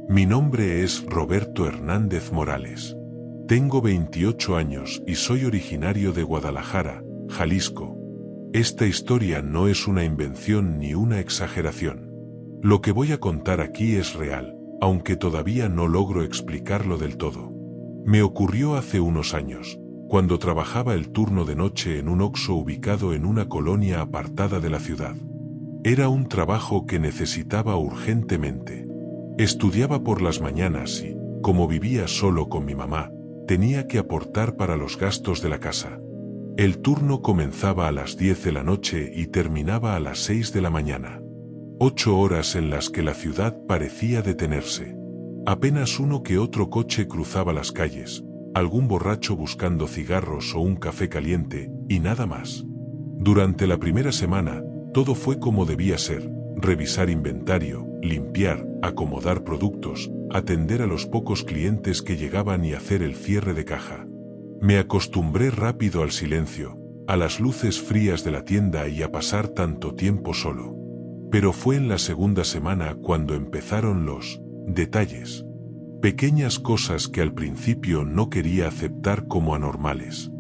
Mi nombre es Roberto Hernández Morales. Tengo 28 años y soy originario de Guadalajara, Jalisco. Esta historia no es una invención ni una exageración. Lo que voy a contar aquí es real, aunque todavía no logro explicarlo del todo. Me ocurrió hace unos años, cuando trabajaba el turno de noche en un Oxxo ubicado en una colonia apartada de la ciudad. Era un trabajo que necesitaba urgentemente. Estudiaba por las mañanas y, como vivía solo con mi mamá, tenía que aportar para los gastos de la casa. El turno comenzaba a las 10 de la noche y terminaba a las 6 de la mañana. 8 horas en las que la ciudad parecía detenerse. Apenas uno que otro coche cruzaba las calles, algún borracho buscando cigarros o un café caliente, y nada más. Durante la primera semana, todo fue como debía ser: revisar inventario, limpiar, acomodar productos, atender a los pocos clientes que llegaban y hacer el cierre de caja. Me acostumbré rápido al silencio, a las luces frías de la tienda y a pasar tanto tiempo solo. Pero fue en la segunda semana cuando empezaron los detalles. Pequeñas cosas que al principio no quería aceptar como anormales.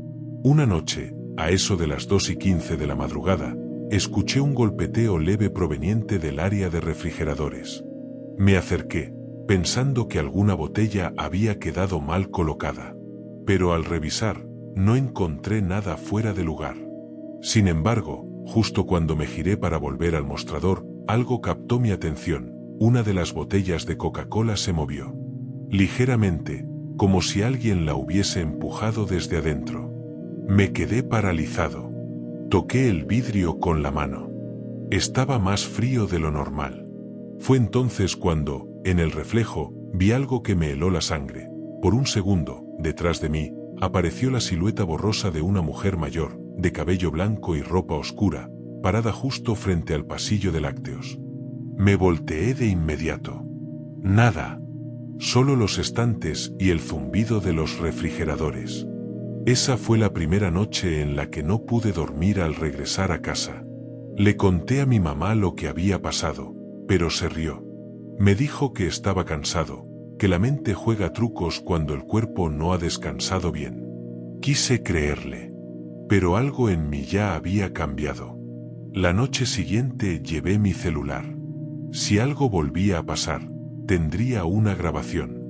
Una noche, a eso de las 2:15 de la madrugada, escuché un golpeteo leve proveniente del área de refrigeradores. Me acerqué, pensando que alguna botella había quedado mal colocada. Pero al revisar, no encontré nada fuera de lugar. Sin embargo, justo cuando me giré para volver al mostrador, algo captó mi atención: una de las botellas de Coca-Cola se movió. Ligeramente, como si alguien la hubiese empujado desde adentro. Me quedé paralizado. Toqué el vidrio con la mano. Estaba más frío de lo normal. Fue entonces cuando, en el reflejo, vi algo que me heló la sangre. Por un segundo, detrás de mí, apareció la silueta borrosa de una mujer mayor, de cabello blanco y ropa oscura, parada justo frente al pasillo de lácteos. Me volteé de inmediato. Nada. Solo los estantes y el zumbido de los refrigeradores. Esa fue la primera noche en la que no pude dormir al regresar a casa. Le conté a mi mamá lo que había pasado, pero se rió. Me dijo que estaba cansado, que la mente juega trucos cuando el cuerpo no ha descansado bien. Quise creerle. Pero algo en mí ya había cambiado. La noche siguiente llevé mi celular. Si algo volvía a pasar, tendría una grabación.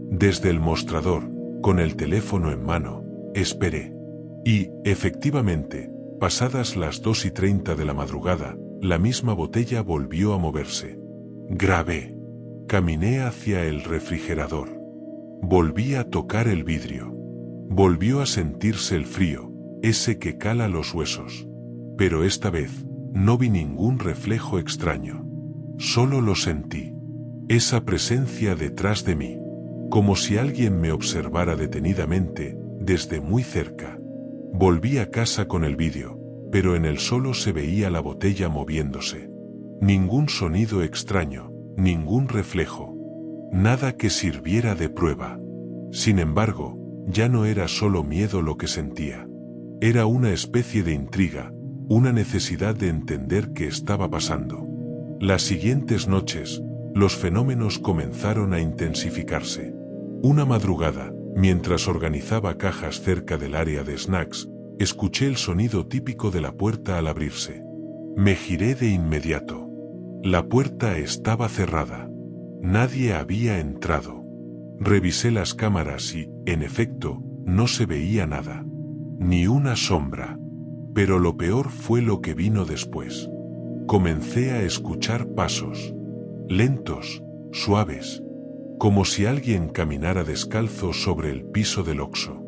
Desde el mostrador, con el teléfono en mano, esperé. Y, efectivamente, pasadas las 2:30 de la madrugada, la misma botella volvió a moverse. Grabé. Caminé hacia el refrigerador. Volví a tocar el vidrio. Volvió a sentirse el frío, ese que cala los huesos. Pero esta vez, no vi ningún reflejo extraño. Solo lo sentí. Esa presencia detrás de mí. Como si alguien me observara detenidamente, desde muy cerca. Volví a casa con el vídeo, pero en él solo se veía la botella moviéndose. Ningún sonido extraño, ningún reflejo. Nada que sirviera de prueba. Sin embargo, ya no era solo miedo lo que sentía. Era una especie de intriga, una necesidad de entender qué estaba pasando. Las siguientes noches, los fenómenos comenzaron a intensificarse. Una madrugada, mientras organizaba cajas cerca del área de snacks, escuché el sonido típico de la puerta al abrirse. Me giré de inmediato. La puerta estaba cerrada. Nadie había entrado. Revisé las cámaras y, en efecto, no se veía nada. Ni una sombra. Pero lo peor fue lo que vino después. Comencé a escuchar pasos. Lentos, suaves. Como si alguien caminara descalzo sobre el piso del Oxxo.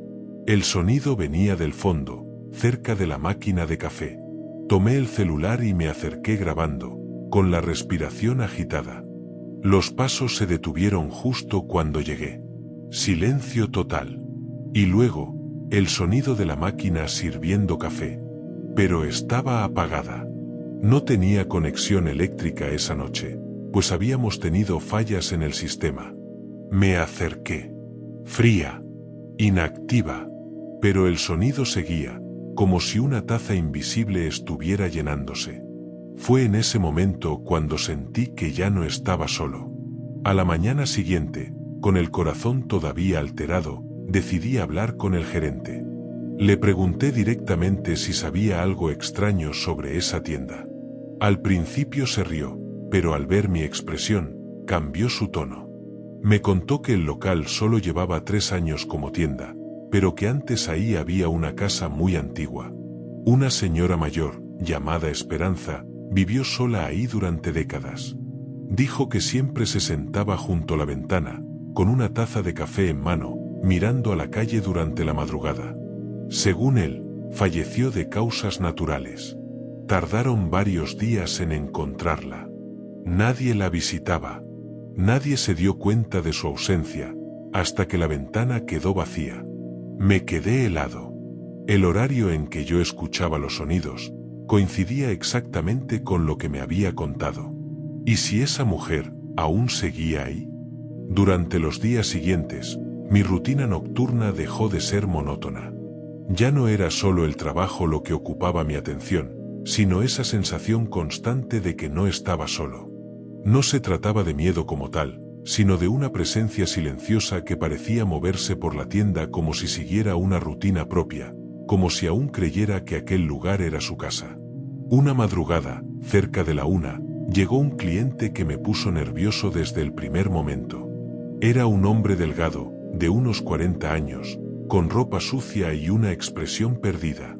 El sonido venía del fondo, cerca de la máquina de café. Tomé el celular y me acerqué grabando, con la respiración agitada. Los pasos se detuvieron justo cuando llegué. Silencio total. Y luego, el sonido de la máquina sirviendo café. Pero estaba apagada. No tenía conexión eléctrica esa noche, pues habíamos tenido fallas en el sistema. Me acerqué. Fría. Inactiva. Pero el sonido seguía, como si una taza invisible estuviera llenándose. Fue en ese momento cuando sentí que ya no estaba solo. A la mañana siguiente, con el corazón todavía alterado, decidí hablar con el gerente. Le pregunté directamente si sabía algo extraño sobre esa tienda. Al principio se rió, pero al ver mi expresión, cambió su tono. Me contó que el local solo llevaba 3 años como tienda, pero que antes ahí había una casa muy antigua. Una señora mayor, llamada Esperanza, vivió sola ahí durante décadas. Dijo que siempre se sentaba junto a la ventana, con una taza de café en mano, mirando a la calle durante la madrugada. Según él, falleció de causas naturales. Tardaron varios días en encontrarla. Nadie la visitaba. Nadie se dio cuenta de su ausencia, hasta que la ventana quedó vacía. Me quedé helado. El horario en que yo escuchaba los sonidos coincidía exactamente con lo que me había contado. ¿Y si esa mujer aún seguía ahí? Durante los días siguientes, mi rutina nocturna dejó de ser monótona. Ya no era solo el trabajo lo que ocupaba mi atención, sino esa sensación constante de que no estaba solo. No se trataba de miedo como tal, sino de una presencia silenciosa que parecía moverse por la tienda como si siguiera una rutina propia, como si aún creyera que aquel lugar era su casa. Una madrugada, cerca de la 1, llegó un cliente que me puso nervioso desde el primer momento. Era un hombre delgado, de unos 40 años, con ropa sucia y una expresión perdida.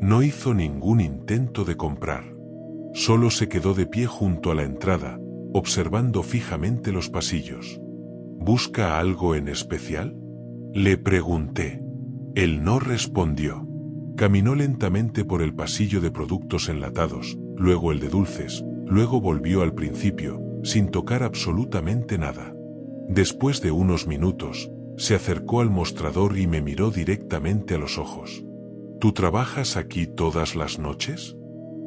No hizo ningún intento de comprar. Solo se quedó de pie junto a la entrada, observando fijamente los pasillos. ¿Busca algo en especial?, le pregunté. Él no respondió. Caminó lentamente por el pasillo de productos enlatados, luego el de dulces, luego volvió al principio, sin tocar absolutamente nada. Después de unos minutos, se acercó al mostrador y me miró directamente a los ojos. ¿Tú trabajas aquí todas las noches?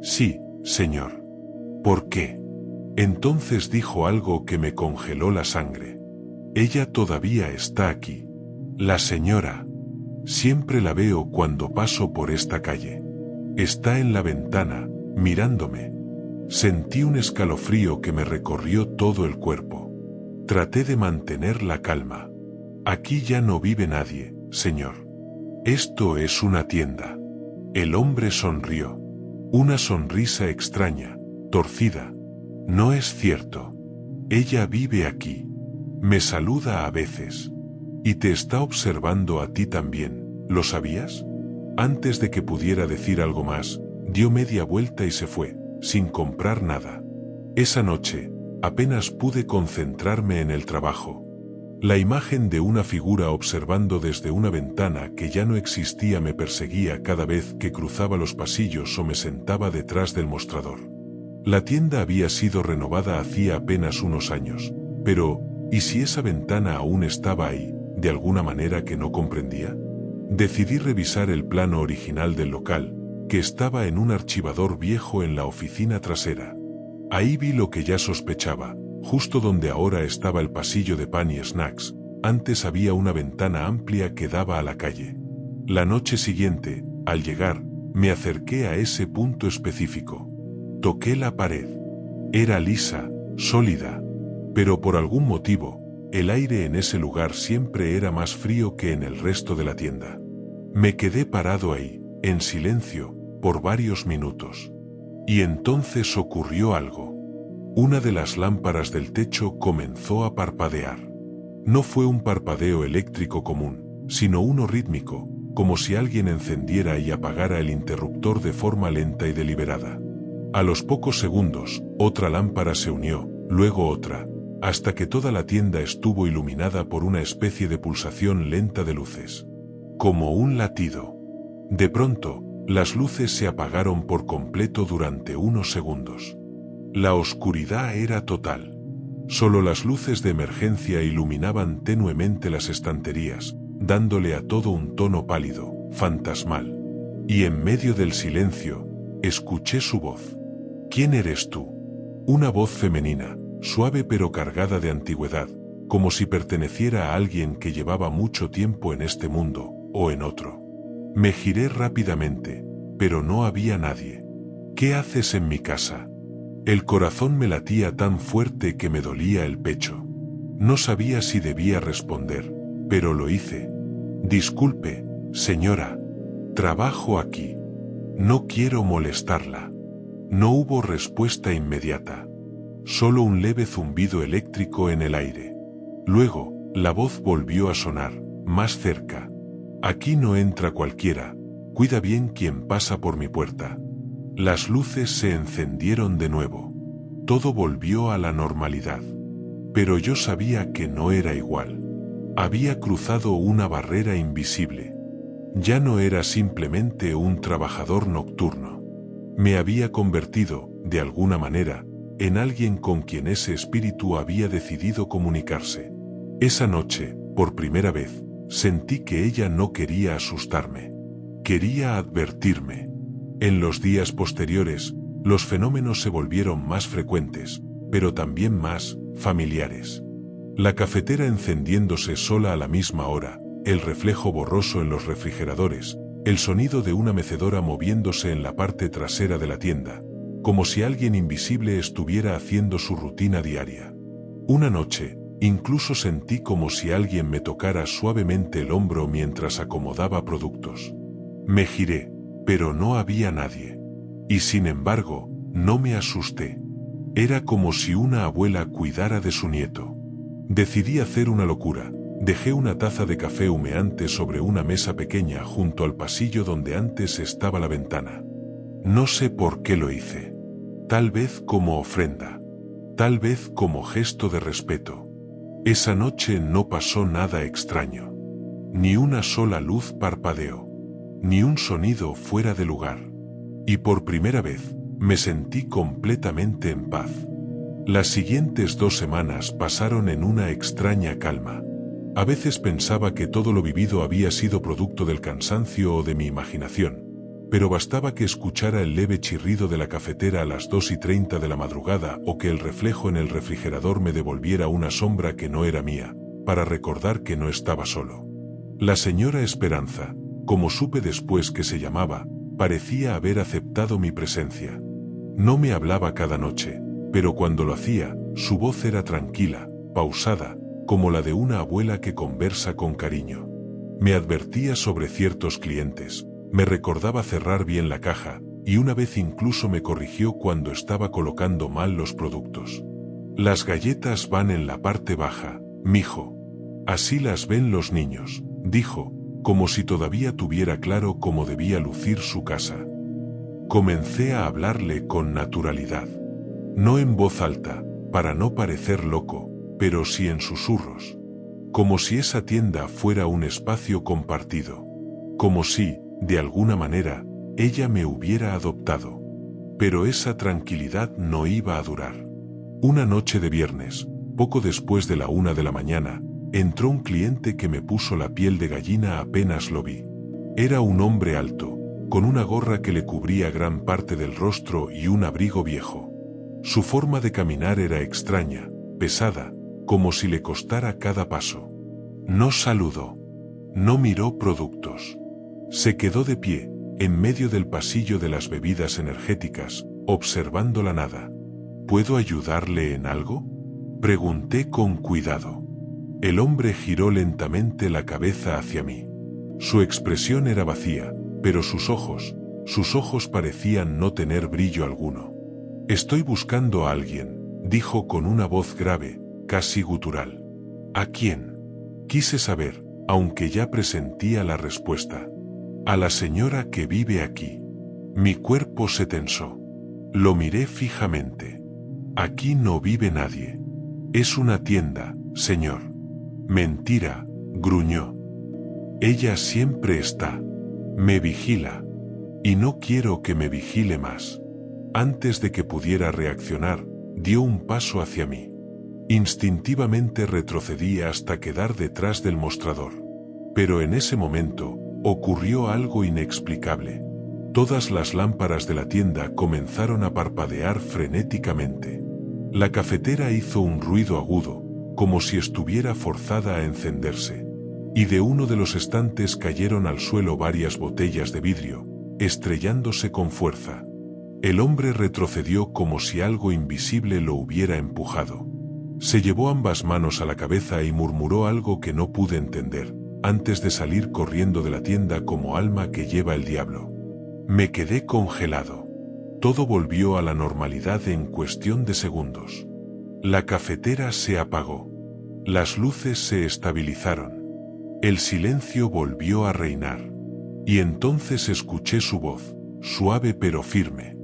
Sí, señor. ¿Por qué? Entonces dijo algo que me congeló la sangre. Ella todavía está aquí. La señora. Siempre la veo cuando paso por esta calle. Está en la ventana, mirándome. Sentí un escalofrío que me recorrió todo el cuerpo. Traté de mantener la calma. Aquí ya no vive nadie, señor. Esto es una tienda. El hombre sonrió. Una sonrisa extraña, torcida. No es cierto. Ella vive aquí. Me saluda a veces. Y te está observando a ti también, ¿lo sabías? Antes de que pudiera decir algo más, dio media vuelta y se fue, sin comprar nada. Esa noche, apenas pude concentrarme en el trabajo. La imagen de una figura observando desde una ventana que ya no existía me perseguía cada vez que cruzaba los pasillos o me sentaba detrás del mostrador. La tienda había sido renovada hacía apenas unos años, pero, ¿y si esa ventana aún estaba ahí, de alguna manera que no comprendía? Decidí revisar el plano original del local, que estaba en un archivador viejo en la oficina trasera. Ahí vi lo que ya sospechaba. Justo donde ahora estaba el pasillo de pan y snacks, antes había una ventana amplia que daba a la calle. La noche siguiente, al llegar, me acerqué a ese punto específico. Toqué la pared. Era lisa, sólida, pero por algún motivo, el aire en ese lugar siempre era más frío que en el resto de la tienda. Me quedé parado ahí, en silencio, por varios minutos. Y entonces ocurrió algo. Una de las lámparas del techo comenzó a parpadear. No fue un parpadeo eléctrico común, sino uno rítmico, como si alguien encendiera y apagara el interruptor de forma lenta y deliberada. A los pocos segundos, otra lámpara se unió, luego otra, hasta que toda la tienda estuvo iluminada por una especie de pulsación lenta de luces. Como un latido. De pronto, las luces se apagaron por completo durante unos segundos. La oscuridad era total. Solo las luces de emergencia iluminaban tenuemente las estanterías, dándole a todo un tono pálido, fantasmal. Y en medio del silencio, escuché su voz. ¿Quién eres tú? Una voz femenina, suave pero cargada de antigüedad, como si perteneciera a alguien que llevaba mucho tiempo en este mundo, o en otro. Me giré rápidamente, pero no había nadie. ¿Qué haces en mi casa? El corazón me latía tan fuerte que me dolía el pecho. No sabía si debía responder, pero lo hice. Disculpe, señora. Trabajo aquí. No quiero molestarla. No hubo respuesta inmediata. Solo un leve zumbido eléctrico en el aire. Luego, la voz volvió a sonar, más cerca. Aquí no entra cualquiera. Cuida bien quien pasa por mi puerta. Las luces se encendieron de nuevo. Todo volvió a la normalidad. Pero yo sabía que no era igual. Había cruzado una barrera invisible. Ya no era simplemente un trabajador nocturno. Me había convertido, de alguna manera, en alguien con quien ese espíritu había decidido comunicarse. Esa noche, por primera vez, sentí que ella no quería asustarme. Quería advertirme. En los días posteriores, los fenómenos se volvieron más frecuentes, pero también más familiares. La cafetera encendiéndose sola a la misma hora, el reflejo borroso en los refrigeradores, el sonido de una mecedora moviéndose en la parte trasera de la tienda, como si alguien invisible estuviera haciendo su rutina diaria. Una noche, incluso sentí como si alguien me tocara suavemente el hombro mientras acomodaba productos. Me giré, pero no había nadie. Y sin embargo, no me asusté. Era como si una abuela cuidara de su nieto. Decidí hacer una locura. Dejé una taza de café humeante sobre una mesa pequeña junto al pasillo donde antes estaba la ventana. No sé por qué lo hice. Tal vez como ofrenda. Tal vez como gesto de respeto. Esa noche no pasó nada extraño. Ni una sola luz parpadeó. Ni un sonido fuera de lugar. Y por primera vez, me sentí completamente en paz. Las siguientes 2 semanas pasaron en una extraña calma. A veces pensaba que todo lo vivido había sido producto del cansancio o de mi imaginación, pero bastaba que escuchara el leve chirrido de la cafetera a las 2:30 de la madrugada o que el reflejo en el refrigerador me devolviera una sombra que no era mía, para recordar que no estaba solo. La señora Esperanza, como supe después que se llamaba, parecía haber aceptado mi presencia. No me hablaba cada noche, pero cuando lo hacía, su voz era tranquila, pausada, como la de una abuela que conversa con cariño. Me advertía sobre ciertos clientes, me recordaba cerrar bien la caja, y una vez incluso me corrigió cuando estaba colocando mal los productos. Las galletas van en la parte baja, mijo. Así las ven los niños, dijo, como si todavía tuviera claro cómo debía lucir su casa. Comencé a hablarle con naturalidad. No en voz alta, para no parecer loco, pero sí en susurros. Como si esa tienda fuera un espacio compartido. Como si, de alguna manera, ella me hubiera adoptado. Pero esa tranquilidad no iba a durar. Una noche de viernes, poco después de la 1 de la mañana, entró un cliente que me puso la piel de gallina apenas lo vi. Era un hombre alto, con una gorra que le cubría gran parte del rostro y un abrigo viejo. Su forma de caminar era extraña, pesada, como si le costara cada paso. No saludó. No miró productos. Se quedó de pie, en medio del pasillo de las bebidas energéticas, observando la nada. ¿Puedo ayudarle en algo?, pregunté con cuidado. El hombre giró lentamente la cabeza hacia mí. Su expresión era vacía, pero sus ojos parecían no tener brillo alguno. Estoy buscando a alguien, dijo con una voz grave, casi gutural. ¿A quién? Quise saber, aunque ya presentía la respuesta. A la señora que vive aquí. Mi cuerpo se tensó. Lo miré fijamente. Aquí no vive nadie. Es una tienda, señor. Mentira, gruñó. Ella siempre está. Me vigila. Y no quiero que me vigile más. Antes de que pudiera reaccionar, dio un paso hacia mí. Instintivamente retrocedí hasta quedar detrás del mostrador. Pero en ese momento, ocurrió algo inexplicable. Todas las lámparas de la tienda comenzaron a parpadear frenéticamente. La cafetera hizo un ruido agudo, como si estuviera forzada a encenderse. Y de uno de los estantes cayeron al suelo varias botellas de vidrio, estrellándose con fuerza. El hombre retrocedió como si algo invisible lo hubiera empujado. Se llevó ambas manos a la cabeza y murmuró algo que no pude entender, antes de salir corriendo de la tienda como alma que lleva el diablo. Me quedé congelado. Todo volvió a la normalidad en cuestión de segundos. La cafetera se apagó. Las luces se estabilizaron. El silencio volvió a reinar. Y entonces escuché su voz, suave pero firme.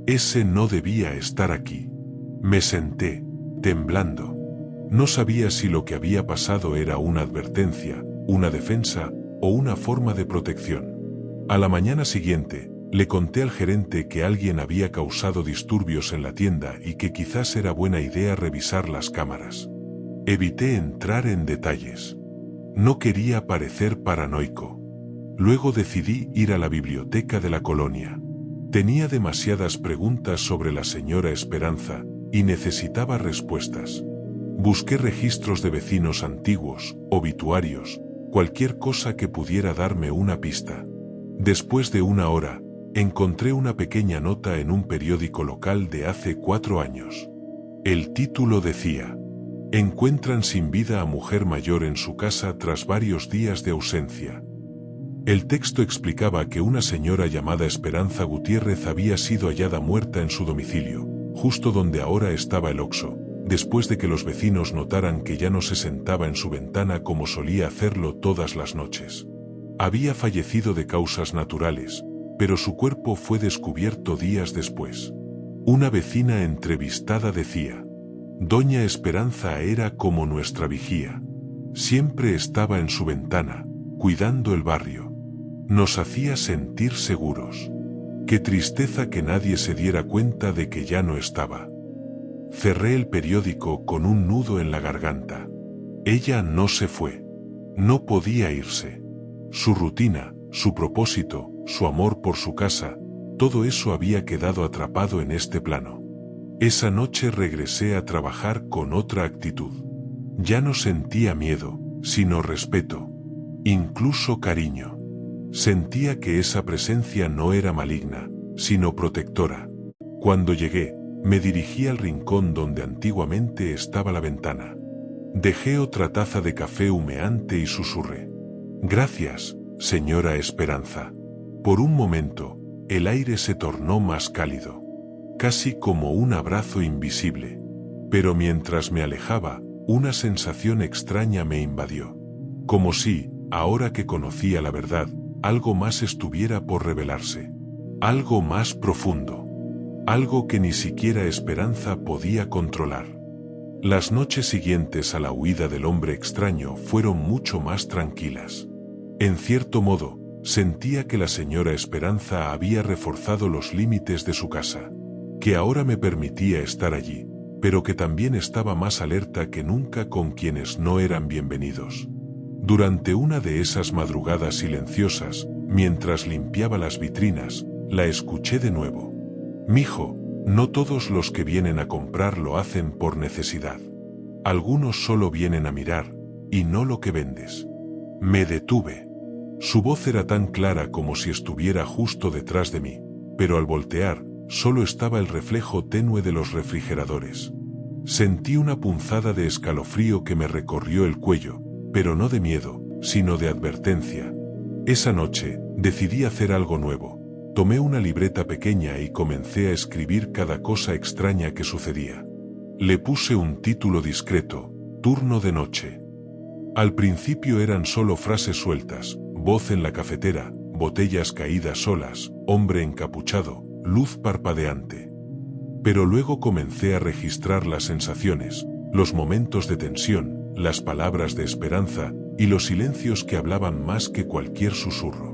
Ese no debía estar aquí. Me senté, temblando. No sabía si lo que había pasado era una advertencia, una defensa o una forma de protección. A la mañana siguiente, le conté al gerente que alguien había causado disturbios en la tienda y que quizás era buena idea revisar las cámaras. Evité entrar en detalles. No quería parecer paranoico. Luego decidí ir a la biblioteca de la colonia. Tenía demasiadas preguntas sobre la señora Esperanza y necesitaba respuestas. Busqué registros de vecinos antiguos, obituarios, cualquier cosa que pudiera darme una pista. Después de una hora, encontré una pequeña nota en un periódico local de hace 4 años. El título decía: encuentran sin vida a mujer mayor en su casa tras varios días de ausencia. El texto explicaba que una señora llamada Esperanza Gutiérrez había sido hallada muerta en su domicilio, justo donde ahora estaba el Oxxo, después de que los vecinos notaran que ya no se sentaba en su ventana como solía hacerlo todas las noches. Había fallecido de causas naturales, pero su cuerpo fue descubierto días después. Una vecina entrevistada decía: Doña Esperanza era como nuestra vigía. Siempre estaba en su ventana, cuidando el barrio. Nos hacía sentir seguros. Qué tristeza que nadie se diera cuenta de que ya no estaba. Cerré el periódico con un nudo en la garganta. Ella no se fue. No podía irse. Su rutina, su propósito, su amor por su casa, todo eso había quedado atrapado en este plano. Esa noche regresé a trabajar con otra actitud. Ya no sentía miedo, sino respeto, incluso cariño. Sentía que esa presencia no era maligna, sino protectora. Cuando llegué, me dirigí al rincón donde antiguamente estaba la ventana. Dejé otra taza de café humeante y susurré: Gracias, señora Esperanza. Por un momento, el aire se tornó más cálido, casi como un abrazo invisible. Pero mientras me alejaba, una sensación extraña me invadió. Como si, ahora que conocía la verdad, algo más estuviera por revelarse. Algo más profundo. Algo que ni siquiera Esperanza podía controlar. Las noches siguientes a la huida del hombre extraño fueron mucho más tranquilas. En cierto modo, sentía que la señora Esperanza había reforzado los límites de su casa, que ahora me permitía estar allí, pero que también estaba más alerta que nunca con quienes no eran bienvenidos. Durante una de esas madrugadas silenciosas, mientras limpiaba las vitrinas, la escuché de nuevo. Mijo, no todos los que vienen a comprar lo hacen por necesidad. Algunos solo vienen a mirar, y no lo que vendes. Me detuve. Su voz era tan clara como si estuviera justo detrás de mí, pero al voltear, solo estaba el reflejo tenue de los refrigeradores. Sentí una punzada de escalofrío que me recorrió el cuello, pero no de miedo, sino de advertencia. Esa noche, decidí hacer algo nuevo. Tomé una libreta pequeña y comencé a escribir cada cosa extraña que sucedía. Le puse un título discreto: Turno de noche. Al principio eran solo frases sueltas: voz en la cafetera, botellas caídas solas, hombre encapuchado, luz parpadeante. Pero luego comencé a registrar las sensaciones, los momentos de tensión, las palabras de esperanza y los silencios que hablaban más que cualquier susurro.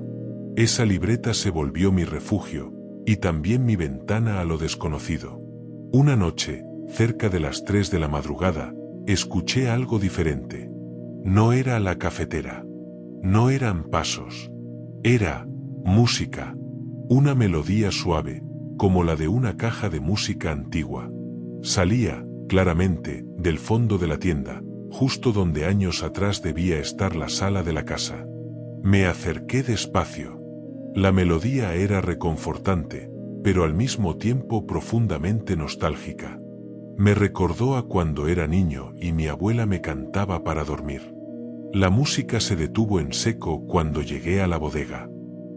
Esa libreta se volvió mi refugio, y también mi ventana a lo desconocido. Una noche, cerca de las 3 de la madrugada, escuché algo diferente. No era la cafetera. No eran pasos. Era música. Una melodía suave, como la de una caja de música antigua. Salía, claramente, del fondo de la tienda, justo donde años atrás debía estar la sala de la casa. Me acerqué despacio. La melodía era reconfortante, pero al mismo tiempo profundamente nostálgica. Me recordó a cuando era niño y mi abuela me cantaba para dormir. La música se detuvo en seco cuando llegué a la bodega.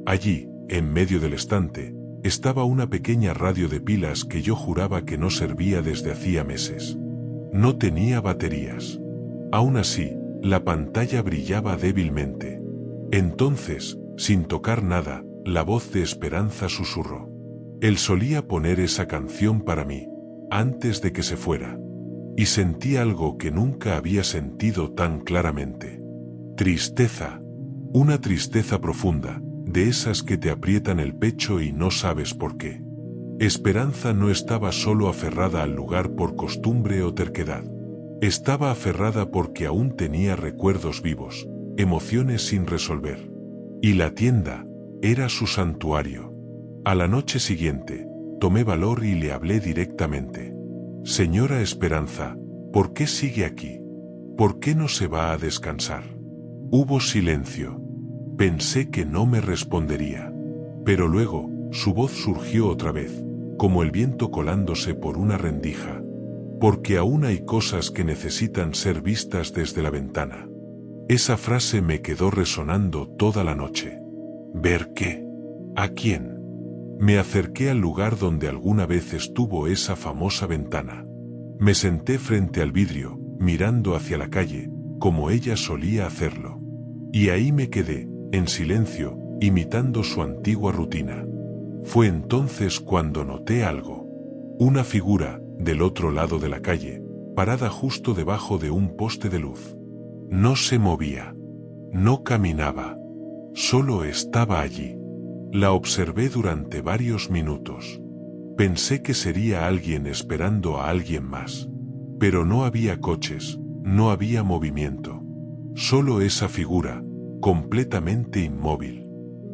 Allí, en medio del estante, estaba una pequeña radio de pilas que yo juraba que no servía desde hacía meses. No tenía baterías. Aún así, la pantalla brillaba débilmente. Entonces, sin tocar nada, la voz de Esperanza susurró. Él solía poner esa canción para mí, antes de que se fuera. Y sentí algo que nunca había sentido tan claramente. Tristeza. Una tristeza profunda, de esas que te aprietan el pecho y no sabes por qué. Esperanza no estaba solo aferrada al lugar por costumbre o terquedad. Estaba aferrada porque aún tenía recuerdos vivos, emociones sin resolver. Y la tienda era su santuario. A la noche siguiente, tomé valor y le hablé directamente. Señora Esperanza, ¿por qué sigue aquí? ¿Por qué no se va a descansar? Hubo silencio. Pensé que no me respondería. Pero luego, su voz surgió otra vez, como el viento colándose por una rendija. Porque aún hay cosas que necesitan ser vistas desde la ventana. Esa frase me quedó resonando toda la noche. ¿Ver qué? ¿A quién? Me acerqué al lugar donde alguna vez estuvo esa famosa ventana. Me senté frente al vidrio, mirando hacia la calle, como ella solía hacerlo. Y ahí me quedé, en silencio, imitando su antigua rutina. Fue entonces cuando noté algo. Una figura, del otro lado de la calle, parada justo debajo de un poste de luz. No se movía. No caminaba. Solo estaba allí. La observé durante varios minutos. Pensé que sería alguien esperando a alguien más. Pero no había coches, no había movimiento. Solo esa figura, completamente inmóvil.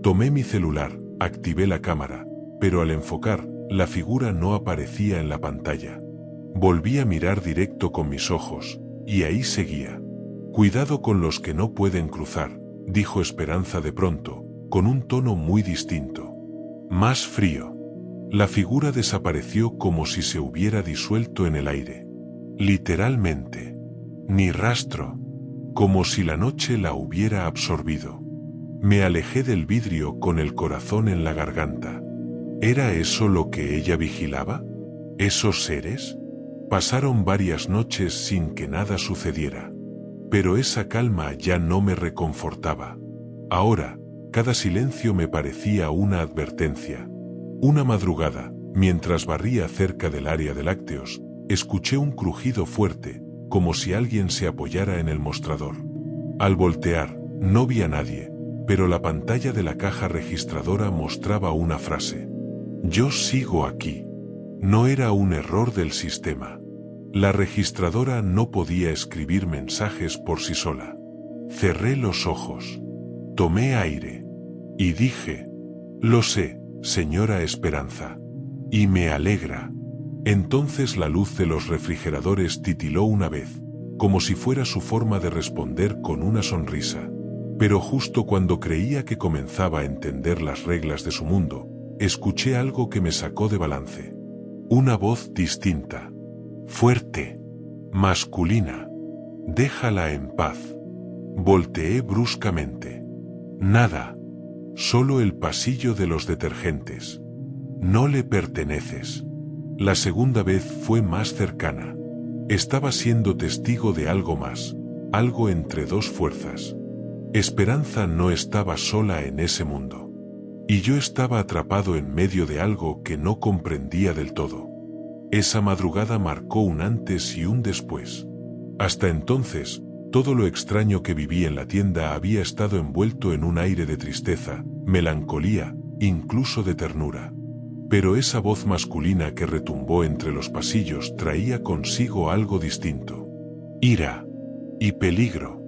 Tomé mi celular, activé la cámara, pero al enfocar, la figura no aparecía en la pantalla. Volví a mirar directo con mis ojos, y ahí seguía. Cuidado con los que no pueden cruzar, dijo Esperanza de pronto, con un tono muy distinto. Más frío. La figura desapareció como si se hubiera disuelto en el aire. Literalmente. Ni rastro. Como si la noche la hubiera absorbido. Me alejé del vidrio con el corazón en la garganta. ¿Era eso lo que ella vigilaba? ¿Esos seres? Pasaron varias noches sin que nada sucediera. Pero esa calma ya no me reconfortaba. Ahora, cada silencio me parecía una advertencia. Una madrugada, mientras barría cerca del área de lácteos, escuché un crujido fuerte, como si alguien se apoyara en el mostrador. Al voltear, no vi a nadie, pero la pantalla de la caja registradora mostraba una frase. Yo sigo aquí. No era un error del sistema. La registradora no podía escribir mensajes por sí sola. Cerré los ojos. Tomé aire. Y dije, lo sé, señora Esperanza. Y me alegra. Entonces la luz de los refrigeradores titiló una vez, como si fuera su forma de responder con una sonrisa. Pero justo cuando creía que comenzaba a entender las reglas de su mundo, escuché algo que me sacó de balance. Una voz distinta. Fuerte. Masculina. Déjala en paz. Volteé bruscamente. Nada. Solo el pasillo de los detergentes. No le perteneces. La segunda vez fue más cercana. Estaba siendo testigo de algo más, algo entre dos fuerzas. Esperanza no estaba sola en ese mundo. Y yo estaba atrapado en medio de algo que no comprendía del todo. Esa madrugada marcó un antes y un después. Hasta entonces, todo lo extraño que viví en la tienda había estado envuelto en un aire de tristeza, melancolía, incluso de ternura. Pero esa voz masculina que retumbó entre los pasillos traía consigo algo distinto. Ira. Y peligro.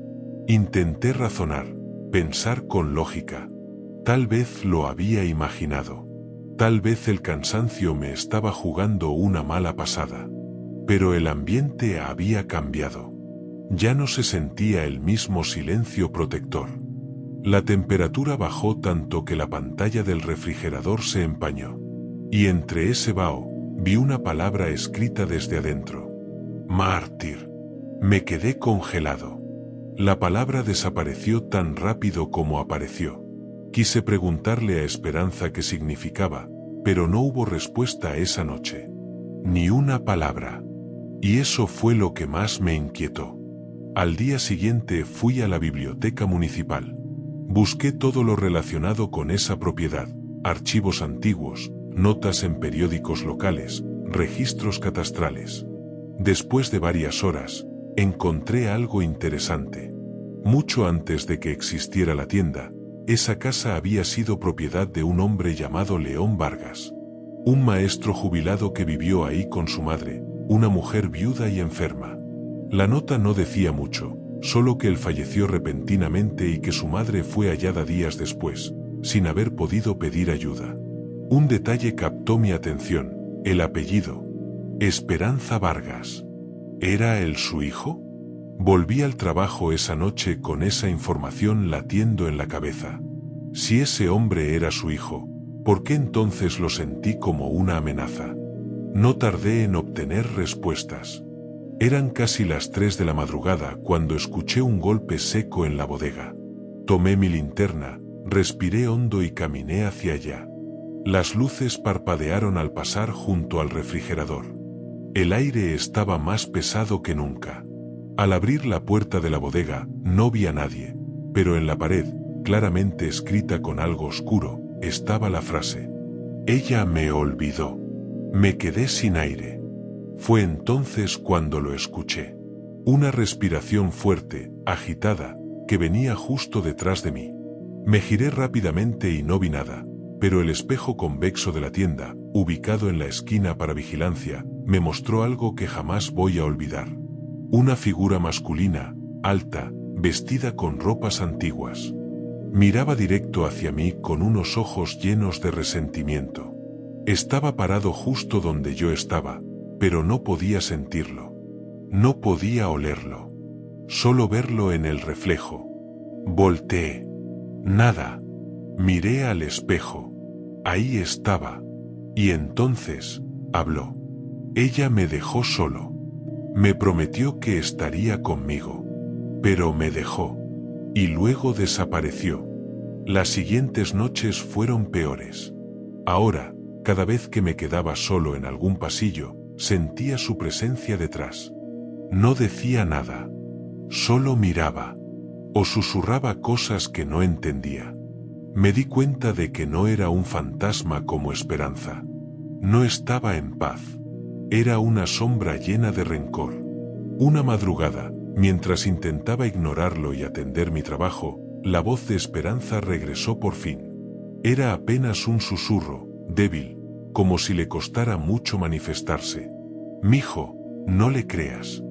Intenté razonar, pensar con lógica. Tal vez lo había imaginado. Tal vez el cansancio me estaba jugando una mala pasada. Pero el ambiente había cambiado. Ya no se sentía el mismo silencio protector. La temperatura bajó tanto que la pantalla del refrigerador se empañó. Y entre ese vaho, vi una palabra escrita desde adentro. Mártir. Me quedé congelado. La palabra desapareció tan rápido como apareció. Quise preguntarle a Esperanza qué significaba, pero no hubo respuesta esa noche. Ni una palabra. Y eso fue lo que más me inquietó. Al día siguiente fui a la biblioteca municipal. Busqué todo lo relacionado con esa propiedad, archivos antiguos, notas en periódicos locales, registros catastrales. Después de varias horas, encontré algo interesante. Mucho antes de que existiera la tienda, esa casa había sido propiedad de un hombre llamado León Vargas. Un maestro jubilado que vivió ahí con su madre, una mujer viuda y enferma. La nota no decía mucho, solo que él falleció repentinamente y que su madre fue hallada días después, sin haber podido pedir ayuda. Un detalle captó mi atención, el apellido. Esperanza Vargas. ¿Era él su hijo? Volví al trabajo esa noche con esa información latiendo en la cabeza. Si ese hombre era su hijo, ¿por qué entonces lo sentí como una amenaza? No tardé en obtener respuestas. Eran casi las 3 de la madrugada cuando escuché un golpe seco en la bodega. Tomé mi linterna, respiré hondo y caminé hacia allá. Las luces parpadearon al pasar junto al refrigerador. El aire estaba más pesado que nunca. Al abrir la puerta de la bodega, no vi a nadie, pero en la pared, claramente escrita con algo oscuro, estaba la frase: «Ella me olvidó. Me quedé sin aire». Fue entonces cuando lo escuché. Una respiración fuerte, agitada, que venía justo detrás de mí. Me giré rápidamente y no vi nada, pero el espejo convexo de la tienda, ubicado en la esquina para vigilancia, me mostró algo que jamás voy a olvidar. Una figura masculina, alta, vestida con ropas antiguas. Miraba directo hacia mí con unos ojos llenos de resentimiento. Estaba parado justo donde yo estaba, pero no podía sentirlo. No podía olerlo. Solo verlo en el reflejo. Volteé. Nada. Miré al espejo. Ahí estaba. Y entonces, habló. Ella me dejó solo. Me prometió que estaría conmigo. Pero me dejó. Y luego desapareció. Las siguientes noches fueron peores. Ahora, cada vez que me quedaba solo en algún pasillo, sentía su presencia detrás. No decía nada. Solo miraba. O susurraba cosas que no entendía. Me di cuenta de que no era un fantasma como Esperanza. No estaba en paz. Era una sombra llena de rencor. Una madrugada, mientras intentaba ignorarlo y atender mi trabajo, la voz de Esperanza regresó por fin. Era apenas un susurro, débil, como si le costara mucho manifestarse. «Mijo, no le creas.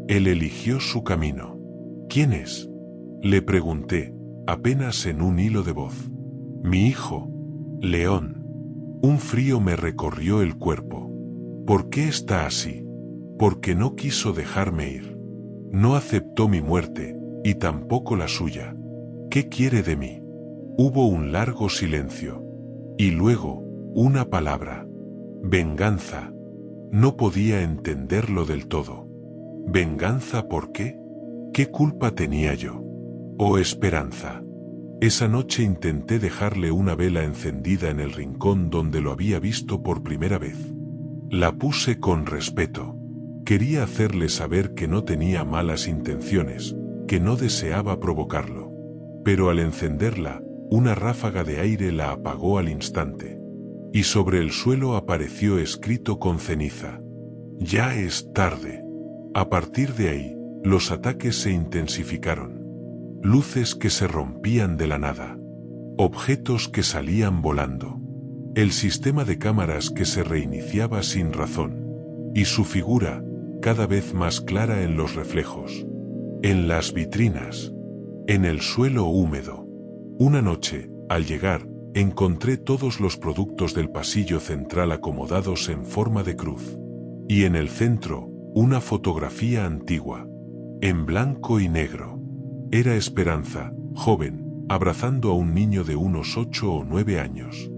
Él eligió su camino». «¿Quién es?», le pregunté, apenas en un hilo de voz. «Mi hijo, León». Un frío me recorrió el cuerpo. ¿Por qué está así? Porque no quiso dejarme ir. No aceptó mi muerte, y tampoco la suya. ¿Qué quiere de mí? Hubo un largo silencio. Y luego, una palabra. Venganza. No podía entenderlo del todo. ¿Venganza por qué? ¿Qué culpa tenía yo? ¿O esperanza? Esa noche intenté dejarle una vela encendida en el rincón donde lo había visto por primera vez. La puse con respeto. Quería hacerle saber que no tenía malas intenciones, que no deseaba provocarlo. Pero al encenderla, una ráfaga de aire la apagó al instante. Y sobre el suelo apareció escrito con ceniza: «Ya es tarde». A partir de ahí, los ataques se intensificaron. Luces que se rompían de la nada. Objetos que salían volando. El sistema de cámaras que se reiniciaba sin razón. Y su figura, cada vez más clara en los reflejos. En las vitrinas. En el suelo húmedo. Una noche, al llegar, encontré todos los productos del pasillo central acomodados en forma de cruz. Y en el centro, una fotografía antigua. En blanco y negro. Era Esperanza, joven, abrazando a un niño de unos 8 o 9 años.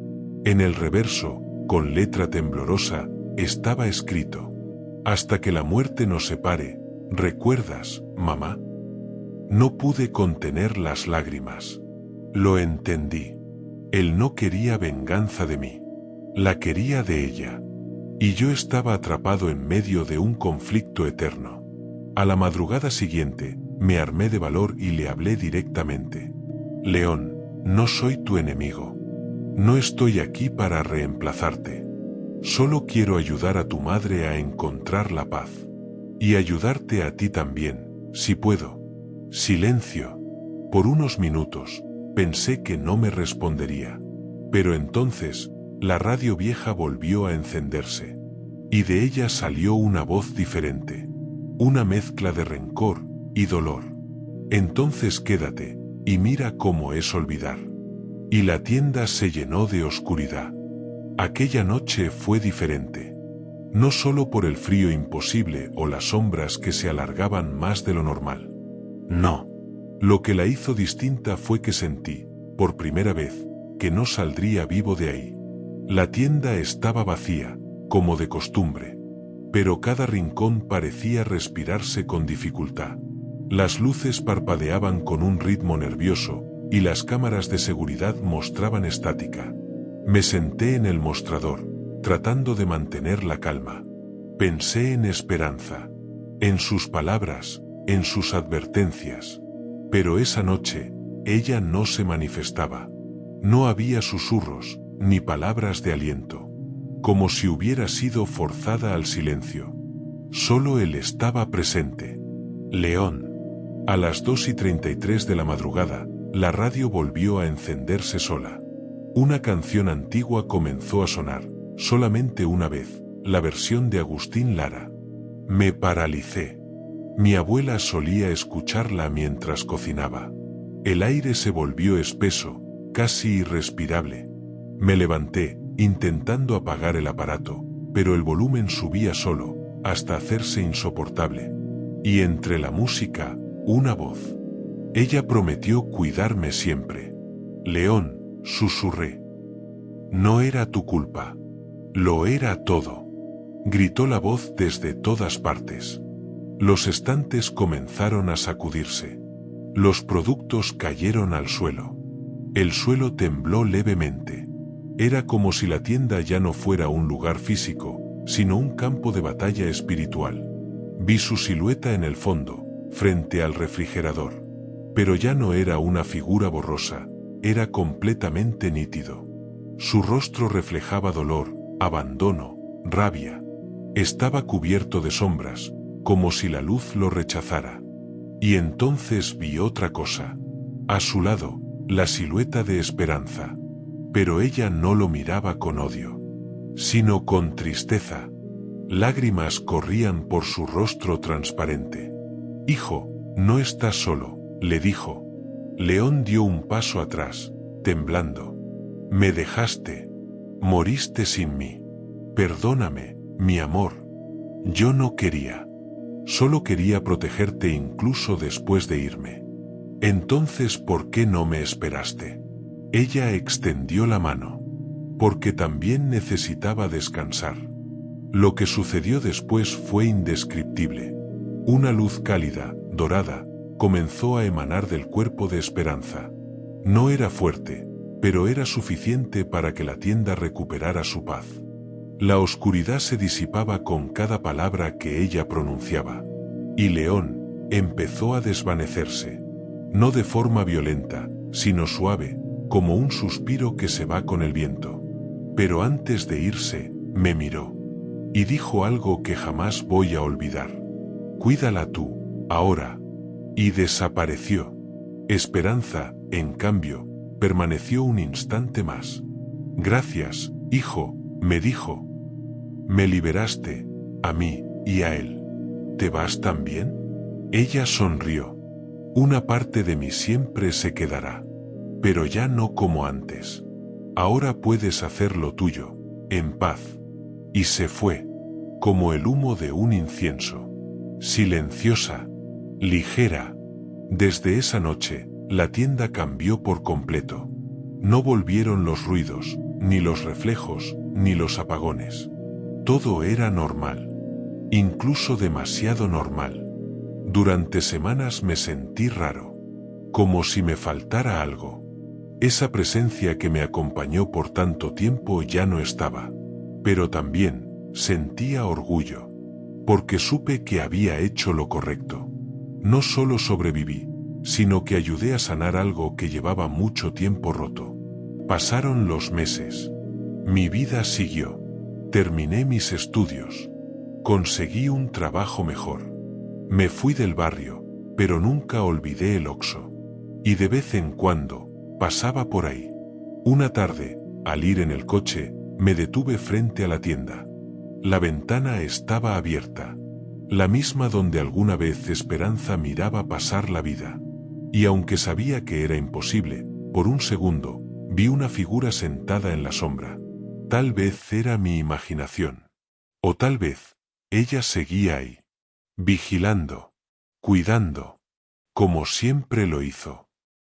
En el reverso, con letra temblorosa, estaba escrito: Hasta que la muerte nos separe, ¿recuerdas, mamá? No pude contener las lágrimas. Lo entendí. Él no quería venganza de mí. La quería de ella. Y yo estaba atrapado en medio de un conflicto eterno. A la madrugada siguiente, me armé de valor y le hablé directamente. León, no soy tu enemigo. No estoy aquí para reemplazarte. Solo quiero ayudar a tu madre a encontrar la paz. Y ayudarte a ti también, si puedo. Silencio. Por unos minutos, pensé que no me respondería. Pero entonces, la radio vieja volvió a encenderse. Y de ella salió una voz diferente. Una mezcla de rencor y dolor. Entonces quédate, y mira cómo es olvidar. Y la tienda se llenó de oscuridad. Aquella noche fue diferente. No solo por el frío imposible o las sombras que se alargaban más de lo normal. No. Lo que la hizo distinta fue que sentí, por primera vez, que no saldría vivo de ahí. La tienda estaba vacía, como de costumbre. Pero cada rincón parecía respirarse con dificultad. Las luces parpadeaban con un ritmo nervioso, y las cámaras de seguridad mostraban estática. Me senté en el mostrador, tratando de mantener la calma. Pensé en Esperanza, en sus palabras, en sus advertencias. Pero esa noche, ella no se manifestaba. No había susurros, ni palabras de aliento. Como si hubiera sido forzada al silencio. Solo él estaba presente. León. A las 2:33 de la madrugada, la radio volvió a encenderse sola. Una canción antigua comenzó a sonar, solamente una vez, la versión de Agustín Lara. Me paralicé. Mi abuela solía escucharla mientras cocinaba. El aire se volvió espeso, casi irrespirable. Me levanté, intentando apagar el aparato, pero el volumen subía solo, hasta hacerse insoportable. Y entre la música, una voz. Ella prometió cuidarme siempre. León, susurré. No era tu culpa. Lo era todo. Gritó la voz desde todas partes. Los estantes comenzaron a sacudirse. Los productos cayeron al suelo. El suelo tembló levemente. Era como si la tienda ya no fuera un lugar físico, sino un campo de batalla espiritual. Vi su silueta en el fondo, frente al refrigerador. Pero ya no era una figura borrosa, era completamente nítido. Su rostro reflejaba dolor, abandono, rabia. Estaba cubierto de sombras, como si la luz lo rechazara. Y entonces vi otra cosa. A su lado, la silueta de Esperanza. Pero ella no lo miraba con odio, sino con tristeza. Lágrimas corrían por su rostro transparente. Hijo, no estás solo, le dijo. León dio un paso atrás, temblando. Me dejaste. Moriste sin mí. Perdóname, mi amor. Yo no quería. Solo quería protegerte incluso después de irme. Entonces, ¿por qué no me esperaste? Ella extendió la mano. Porque también necesitaba descansar. Lo que sucedió después fue indescriptible. Una luz cálida, dorada, comenzó a emanar del cuerpo de Esperanza. No era fuerte, pero era suficiente para que la tienda recuperara su paz. La oscuridad se disipaba con cada palabra que ella pronunciaba. Y León empezó a desvanecerse. No de forma violenta, sino suave, como un suspiro que se va con el viento. Pero antes de irse, me miró. Y dijo algo que jamás voy a olvidar. Cuídala tú, ahora. Y desapareció. Esperanza, en cambio, permaneció un instante más. Gracias, hijo, me dijo. Me liberaste, a mí y a él. ¿Te vas también? Ella sonrió. Una parte de mí siempre se quedará. Pero ya no como antes. Ahora puedes hacer lo tuyo, en paz. Y se fue, como el humo de un incienso. Silenciosa, ligera. Desde esa noche, la tienda cambió por completo. No volvieron los ruidos, ni los reflejos, ni los apagones. Todo era normal. incluso demasiado normal. Durante semanas me sentí raro, como si me faltara algo. Esa presencia que me acompañó por tanto tiempo ya no estaba. Pero también sentía orgullo, porque supe que había hecho lo correcto. No solo sobreviví, sino que ayudé a sanar algo que llevaba mucho tiempo roto. Pasaron los meses. Mi vida siguió. Terminé mis estudios. Conseguí un trabajo mejor. Me fui del barrio, pero nunca olvidé el Oxxo. Y de vez en cuando, pasaba por ahí. Una tarde, al ir en el coche, me detuve frente a la tienda. La ventana estaba abierta, la misma donde alguna vez Esperanza miraba pasar la vida. Y aunque sabía que era imposible, por un segundo, vi una figura sentada en la sombra. Tal vez era mi imaginación. O tal vez, ella seguía ahí, vigilando, cuidando, como siempre lo hizo.